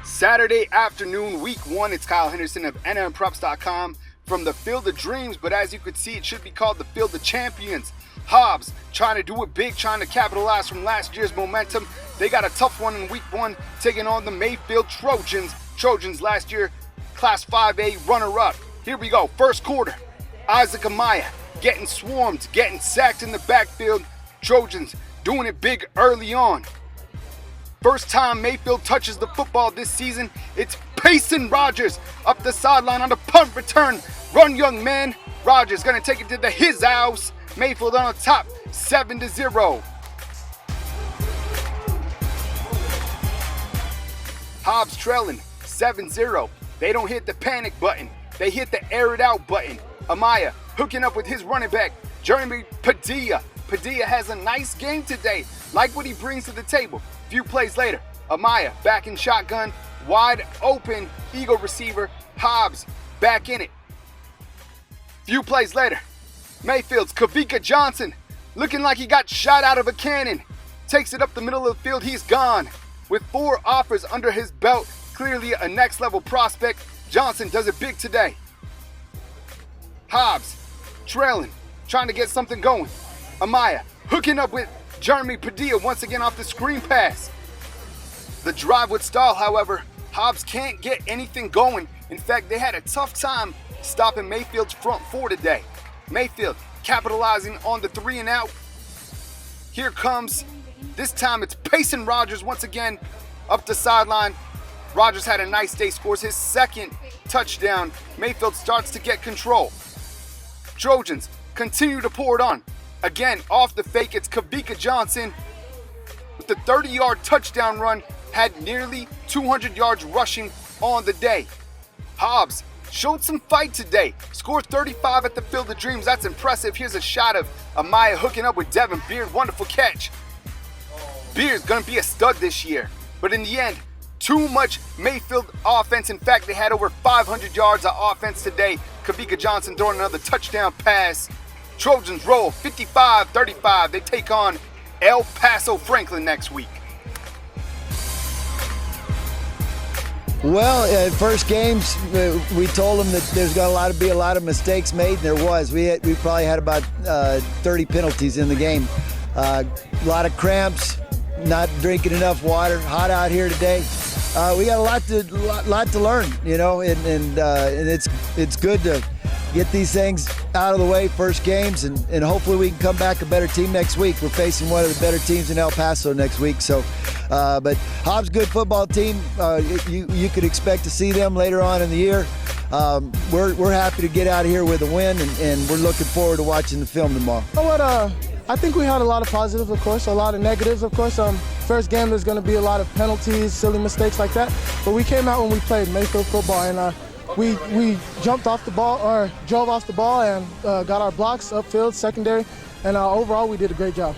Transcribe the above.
Saturday afternoon, week 1. It's Kyle Henderson of NMPreps.com from the Field of Dreams, but as you can see, it should be called the Field of Champions. Hobbs trying to do it big, trying to capitalize from last year's momentum. They got a tough one in week 1, taking on the Mayfield Trojans. Trojans last year, Class 5A runner-up. Here we go, first quarter. Isaac Amaya getting swarmed, getting sacked in the backfield. Trojans doing it big early on. First time Mayfield touches the football this season, it's Payson Rogers up the sideline on the punt return. Run, young man. Rogers gonna take it to his house. Mayfield on top, 7-0. Hobbs trailing, 7-0. They don't hit the panic button. They hit the air it out button. Amaya hooking up with his running back, Jeremy Padilla. Padilla has a nice game today. Like what he brings to the table. Few plays later, Amaya back in shotgun, wide open Eagle receiver, Hobbs back in it. Few plays later, Mayfield's Kavika Johnson looking like he got shot out of a cannon. Takes it up the middle of the field, he's gone. With 4 offers under his belt, clearly a next level prospect, Johnson does it big today. Hobbs trailing, trying to get something going. Amaya hooking up with Jeremy Padilla once again off the screen pass. The drive would stall, however. Hobbs can't get anything going. In fact, they had a tough time stopping Mayfield's front 4 today. Mayfield capitalizing on the 3 and out. Here comes, this time it's Payson Rogers once again up the sideline. Rogers had a nice day, scores his 2nd touchdown. Mayfield starts to get control. Trojans continue to pour it on. Again, off the fake, it's Kavika Johnson with the 30-yard touchdown run, had nearly 200 yards rushing on the day. Hobbs showed some fight today, scored 35 at the Field of Dreams. That's impressive. Here's a shot of Amaya hooking up with Devin Beard. Wonderful catch. Beard's gonna be a stud this year, but in the end, too much Mayfield offense. In fact, they had over 500 yards of offense today. Kavika Johnson throwing another touchdown pass. Trojans roll 55-35. They take on El Paso Franklin next week. Well, first games, we told them that there's going to be a lot of mistakes made, and there was. We probably had about 30 penalties in the game. A lot of cramps, not drinking enough water, hot out here today. We got a lot to learn, you know, and it's good to get these things out of the way, first games, and hopefully we can come back a better team next week. We're facing one of the better teams in El Paso next week. So, but Hobbs, good football team. You could expect to see them later on in the year. We're happy to get out of here with a win, and we're looking forward to watching the film tomorrow. You know what? I think we had a lot of positives, of course, a lot of negatives, of course. First game, there's going to be a lot of penalties, silly mistakes like that. But we came out when we played Mayfield football, and we jumped off the ball, or drove off the ball, and got our blocks upfield, secondary, and overall we did a great job.